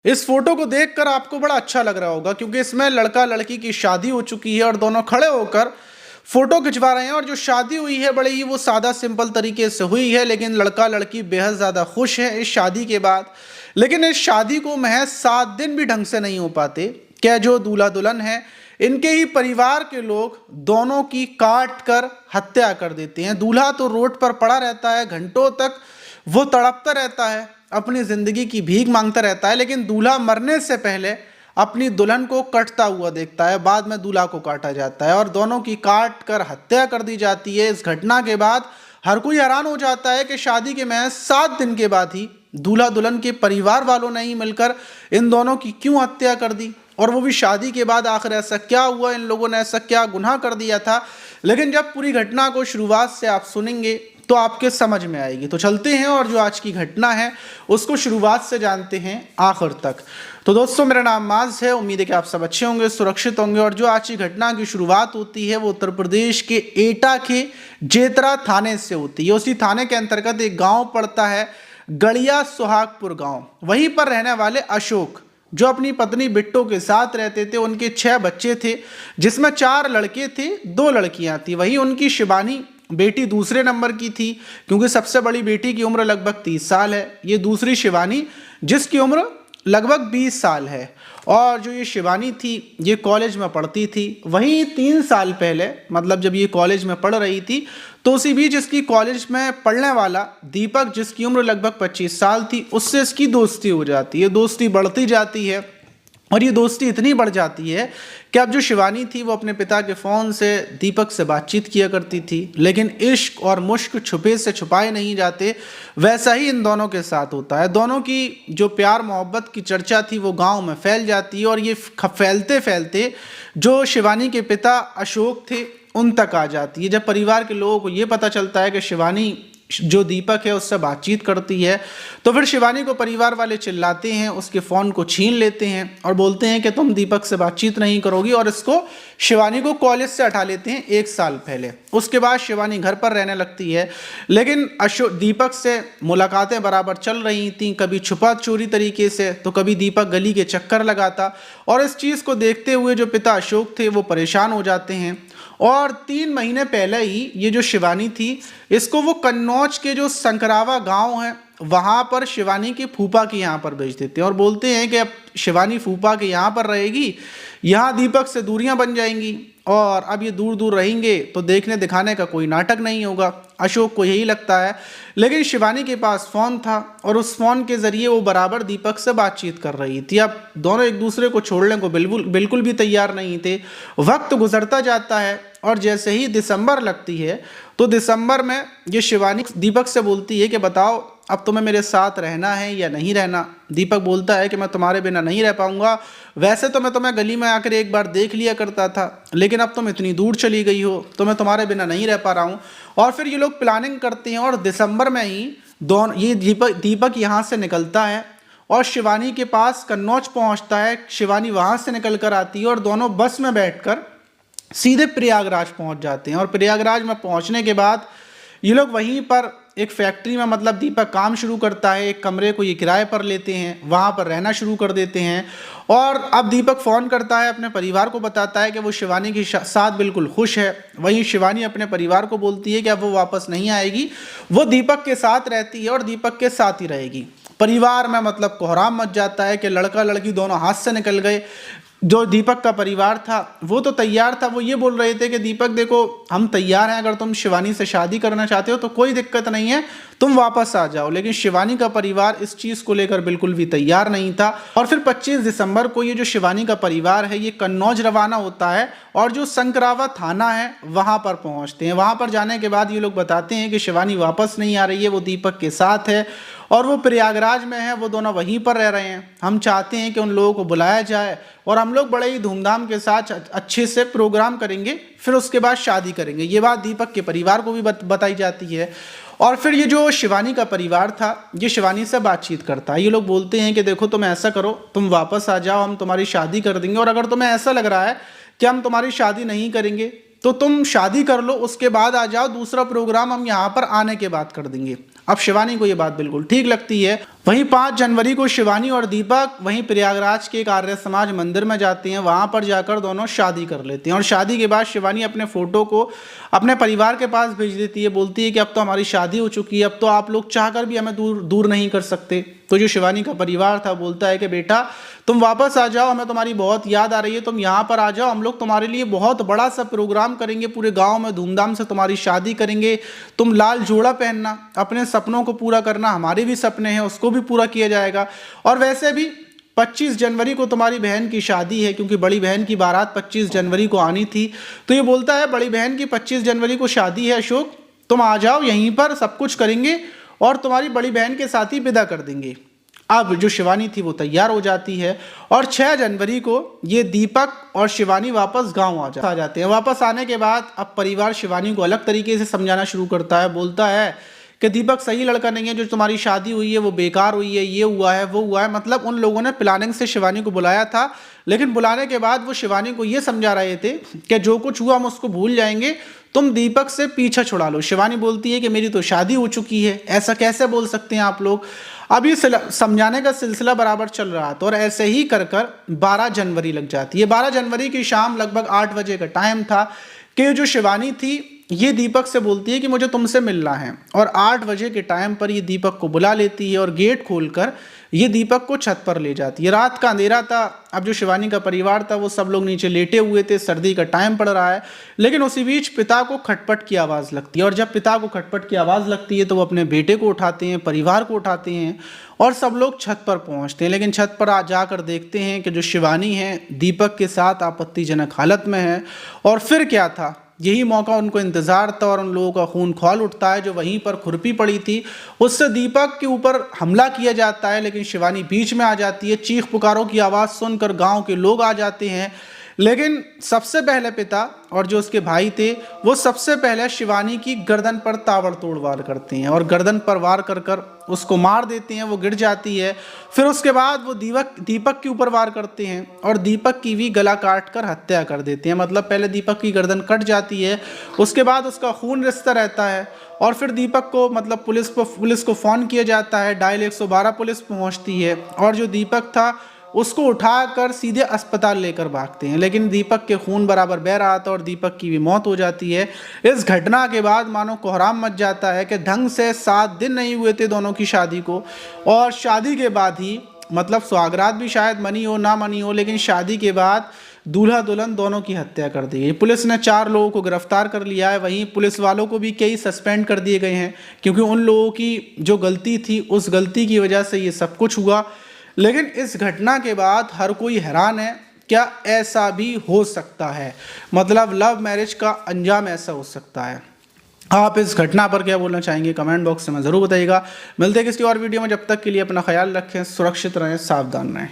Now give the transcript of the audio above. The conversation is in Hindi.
इस फोटो को देखकर आपको बड़ा अच्छा लग रहा होगा क्योंकि इसमें लड़का लड़की की शादी हो चुकी है और दोनों खड़े होकर फोटो खिंचवा रहे हैं। और जो शादी हुई है बड़े ही वो सादा सिंपल तरीके से हुई है, लेकिन लड़का लड़की बेहद ज़्यादा खुश है इस शादी के बाद। लेकिन इस शादी को महज 7 दिन भी ढंग से नहीं हो पाते। क्या जो दूल्हा दुल्हन है इनके ही परिवार के लोग दोनों की काट कर हत्या कर देते हैं। दूल्हा तो रोड पर पड़ा रहता है, घंटों तक वो तड़पता रहता है, अपनी जिंदगी की भीख मांगता रहता है, लेकिन दूल्हा मरने से पहले अपनी दुल्हन को कटता हुआ देखता है। बाद में दूल्हा को काटा जाता है और दोनों की काट कर हत्या कर दी जाती है। इस घटना के बाद हर कोई हैरान हो जाता है कि शादी के महज 7 दिन के बाद ही दूल्हा दुल्हन के परिवार वालों ने ही मिलकर इन दोनों की क्यों हत्या कर दी, और वो भी शादी के बाद। आखिर ऐसा क्या हुआ, इन लोगों ने ऐसा क्या गुनाह कर दिया था। लेकिन जब पूरी घटना को शुरुआत से आप सुनेंगे तो आपके समझ में आएगी। तो चलते हैं और जो आज की घटना है उसको शुरुआत से जानते हैं आखिर तक। तो दोस्तों, मेरा नाम माज है, उम्मीद है कि आप सब अच्छे होंगे, सुरक्षित होंगे। और जो आज की घटना की शुरुआत होती है वो उत्तर प्रदेश के एटा के जेतरा थाने से होती है। उसी थाने के अंतर्गत एक गांव पड़ता है, गड़िया सुहागपुर गांव। वहीं पर रहने वाले अशोक, जो अपनी पत्नी बिट्टो के साथ रहते थे, उनके 6 बच्चे थे, जिसमें 4 लड़के थे, 2 लड़कियां थी। वहीं उनकी शिवानी बेटी दूसरे नंबर की थी, क्योंकि सबसे बड़ी बेटी की उम्र लगभग 30 साल है। ये दूसरी शिवानी जिसकी उम्र लगभग 20 साल है। और जो ये शिवानी थी ये कॉलेज में पढ़ती थी। वहीं 3 साल पहले, मतलब जब ये कॉलेज में पढ़ रही थी, तो उसी बीच इसकी कॉलेज में पढ़ने वाला दीपक, जिसकी उम्र लगभग 25 साल थी, उससे इसकी दोस्ती हो जाती है। दोस्ती बढ़ती जाती है और ये दोस्ती इतनी बढ़ जाती है कि अब जो शिवानी थी वो अपने पिता के फ़ोन से दीपक से बातचीत किया करती थी। लेकिन इश्क और मुश्क छुपे से छुपाए नहीं जाते, वैसा ही इन दोनों के साथ होता है। दोनों की जो प्यार मोहब्बत की चर्चा थी वो गांव में फैल जाती है, और ये फैलते फैलते जो शिवानी के पिता अशोक थे उन तक आ जाती है। जब परिवार के लोगों को ये पता चलता है कि शिवानी जो दीपक है उससे बातचीत करती है, तो फिर शिवानी को परिवार वाले चिल्लाते हैं, उसके फ़ोन को छीन लेते हैं और बोलते हैं कि तुम दीपक से बातचीत नहीं करोगी, और इसको शिवानी को कॉलेज से हटा लेते हैं 1 साल पहले। उसके बाद शिवानी घर पर रहने लगती है। लेकिन दीपक से मुलाकातें बराबर चल रही थी, कभी छुपा चोरी तरीके से, तो कभी दीपक गली के चक्कर लगाता। और इस चीज़ को देखते हुए जो पिता अशोक थे वो परेशान हो जाते हैं। और 3 महीने पहले ही ये जो शिवानी थी, इसको वो कन्नौज के जो संकरावा गांव है वहाँ पर शिवानी की फूफा के यहाँ पर भेज देते हैं, और बोलते हैं कि अब शिवानी फूफा के यहाँ पर रहेगी, यहाँ दीपक से दूरियां बन जाएंगी, और अब ये दूर दूर रहेंगे तो देखने दिखाने का कोई नाटक नहीं होगा। अशोक को यही लगता है। लेकिन शिवानी के पास फ़ोन था और उस फ़ोन के ज़रिए वो बराबर दीपक से बातचीत कर रही थी। अब दोनों एक दूसरे को छोड़ने को बिल्कुल भी तैयार नहीं थे। वक्त गुजरता जाता है और जैसे ही दिसंबर लगती है तो दिसंबर में ये शिवानी दीपक से बोलती है कि बताओ अब तुम्हें मेरे साथ रहना है या नहीं रहना। दीपक बोलता है कि मैं तुम्हारे बिना नहीं रह पाऊंगा। वैसे तो मैं तुम्हें गली में आकर एक बार देख लिया करता था, लेकिन अब तुम इतनी दूर चली गई हो तो मैं तुम्हारे बिना नहीं रह पा रहा हूँ। और फिर ये लोग प्लानिंग करते हैं और दिसंबर में ही ये दीपक यहाँ से निकलता है और शिवानी के पास कन्नौज पहुँचता है। शिवानी वहाँ से निकल कर आती है और दोनों बस में बैठकर सीधे प्रयागराज पहुँच जाते हैं। और प्रयागराज में पहुँचने के बाद ये लोग वहीं पर एक फैक्ट्री में, मतलब दीपक काम शुरू करता है, एक कमरे को ये किराए पर लेते हैं, वहाँ पर रहना शुरू कर देते हैं। और अब दीपक फ़ोन करता है, अपने परिवार को बताता है कि वो शिवानी के साथ बिल्कुल खुश है। वहीं शिवानी अपने परिवार को बोलती है कि अब वो वापस नहीं आएगी, वो दीपक के साथ रहती है और दीपक के साथ ही रहेगी। परिवार में मतलब कोहराम मच जाता है कि लड़का लड़की दोनों हाथ से निकल गए। जो दीपक का परिवार था वो तो तैयार था, वो ये बोल रहे थे कि दीपक देखो हम तैयार हैं, अगर तुम शिवानी से शादी करना चाहते हो तो कोई दिक्कत नहीं है, तुम वापस आ जाओ। लेकिन शिवानी का परिवार इस चीज़ को लेकर बिल्कुल भी तैयार नहीं था। और फिर 25 दिसंबर को ये जो शिवानी का परिवार है ये कन्नौज रवाना होता है और जो संकरावा थाना है वहाँ पर पहुँचते हैं। वहाँ पर जाने के बाद ये लोग बताते हैं कि शिवानी वापस नहीं आ रही है, वो दीपक के साथ है और वो प्रयागराज में है, वो दोनों वहीं पर रह रहे हैं। हम चाहते हैं कि उन लोगों को बुलाया जाए और हम लोग बड़े ही धूमधाम के साथ अच्छे से प्रोग्राम करेंगे, फिर उसके बाद शादी करेंगे। ये बात दीपक के परिवार को भी बताई जाती है। और फिर ये जो शिवानी का परिवार था ये शिवानी से बातचीत करता है। ये लोग बोलते हैं कि देखो तुम ऐसा करो, तुम वापस आ जाओ, हम तुम्हारी शादी कर देंगे, और अगर तुम्हें ऐसा लग रहा है कि हम तुम्हारी शादी नहीं करेंगे तो तुम शादी कर लो, उसके बाद आ जाओ, दूसरा प्रोग्राम हम यहाँ पर आने के बाद कर देंगे। अब शिवानी को ये बात बिल्कुल ठीक लगती है। वहीं 5 जनवरी को शिवानी और दीपक वहीं प्रयागराज के एक आर्य समाज मंदिर में जाते हैं, वहां पर जाकर दोनों शादी कर लेते हैं। और शादी के बाद शिवानी अपने फोटो को अपने परिवार के पास भेज देती है, बोलती है कि अब तो हमारी शादी हो चुकी है, अब तो आप लोग चाहकर भी हमें दूर नहीं कर सकते। तो जो शिवानी का परिवार था बोलता है कि बेटा तुम वापस आ जाओ, हमें तुम्हारी बहुत याद आ रही है, तुम यहाँ पर आ जाओ, हम लोग तुम्हारे लिए बहुत बड़ा सा प्रोग्राम करेंगे, पूरे गांव में धूमधाम से तुम्हारी शादी करेंगे, तुम लाल जोड़ा पहनना, अपने सपनों को पूरा करना, हमारे भी सपने हैं उसको भी पूरा किया जाएगा। और वैसे भी 25 जनवरी को तुम्हारी बहन की शादी है, क्योंकि बड़ी बहन की बारात 25 जनवरी को आनी थी। तो ये बोलता है बड़ी बहन की 25 जनवरी को शादी है अशोक, तुम आ जाओ, यहीं पर सब कुछ करेंगे और तुम्हारी बड़ी बहन के साथ ही विदा कर देंगे। अब जो शिवानी थी वो तैयार हो जाती है और 6 जनवरी को ये दीपक और शिवानी वापस गांव आ जाते हैं। वापस आने के बाद अब परिवार शिवानी को अलग तरीके से समझाना शुरू करता है, बोलता है कि दीपक सही लड़का नहीं है, जो तुम्हारी शादी हुई है वो बेकार हुई है, ये हुआ है वो हुआ है। मतलब उन लोगों ने प्लानिंग से शिवानी को बुलाया था, लेकिन बुलाने के बाद वो शिवानी को ये समझा रहे थे कि जो कुछ हुआ हम उसको भूल जाएंगे, तुम दीपक से पीछा छुड़ा लो। शिवानी बोलती है कि मेरी तो शादी हो चुकी है, ऐसा कैसे बोल सकते हैं आप लोग। अब ये समझाने का सिलसिला बराबर चल रहा था और ऐसे ही कर 12 जनवरी लग जाती है। 12 जनवरी की शाम लगभग 8 बजे का टाइम था कि जो शिवानी थी ये दीपक से बोलती है कि मुझे तुमसे मिलना है, और 8 बजे के टाइम पर ये दीपक को बुला लेती है और गेट खोलकर ये दीपक को छत पर ले जाती है। रात का अंधेरा था, अब जो शिवानी का परिवार था वो सब लोग नीचे लेटे हुए थे, सर्दी का टाइम पड़ रहा है, लेकिन उसी बीच पिता को खटपट की आवाज़ लगती है। और जब पिता को खटपट की आवाज़ लगती है तो वो अपने बेटे को उठाते हैं, परिवार को उठाते हैं और सब लोग छत पर पहुंचते हैं। लेकिन छत पर जाकर देखते हैं कि जो शिवानी है दीपक के साथ आपत्तिजनक हालत में है। और फिर क्या था, यही मौका उनको इंतज़ार था और उन लोगों का खून खौल उठता है। जो वहीं पर खुरपी पड़ी थी उससे दीपक के ऊपर हमला किया जाता है, लेकिन शिवानी बीच में आ जाती है। चीख पुकारों की आवाज़ सुनकर गांव के लोग आ जाते हैं, लेकिन सबसे पहले पिता और जो उसके भाई थे वो सबसे पहले शिवानी की गर्दन पर ताबड़तोड़ वार करते हैं और गर्दन पर वार कर कर उसको मार देते हैं, वो गिर जाती है। फिर उसके बाद वो दीपक के ऊपर वार करते हैं और दीपक की भी गला काट कर हत्या कर देते हैं। मतलब पहले दीपक की गर्दन कट जाती है, उसके बाद उसका खून रिसता रहता है और फिर दीपक को मतलब पुलिस को फ़ोन किया जाता है। डायल 112 पुलिस पहुंचती है और जो दीपक था उसको उठाकर सीधे अस्पताल लेकर भागते हैं, लेकिन दीपक के खून बराबर बह रहा था और दीपक की भी मौत हो जाती है। इस घटना के बाद मानो कोहराम मच जाता है कि ढंग से 7 दिन नहीं हुए थे दोनों की शादी को, और शादी के बाद ही मतलब सुहागरात भी शायद मनी हो ना मनी हो, लेकिन शादी के बाद दूल्हा दुल्हन दोनों की हत्या कर दी गई। पुलिस ने 4 लोगों को गिरफ्तार कर लिया है, वहीं पुलिस वालों को भी कई सस्पेंड कर दिए गए हैं, क्योंकि उन लोगों की जो गलती थी उस गलती की वजह से ये सब कुछ हुआ। लेकिन इस घटना के बाद हर कोई हैरान है, क्या ऐसा भी हो सकता है, मतलब लव मैरिज का अंजाम ऐसा हो सकता है। आप इस घटना पर क्या बोलना चाहेंगे कमेंट बॉक्स में ज़रूर बताइएगा। मिलते हैं किसी और वीडियो में, जब तक के लिए अपना ख्याल रखें, सुरक्षित रहें, सावधान रहें।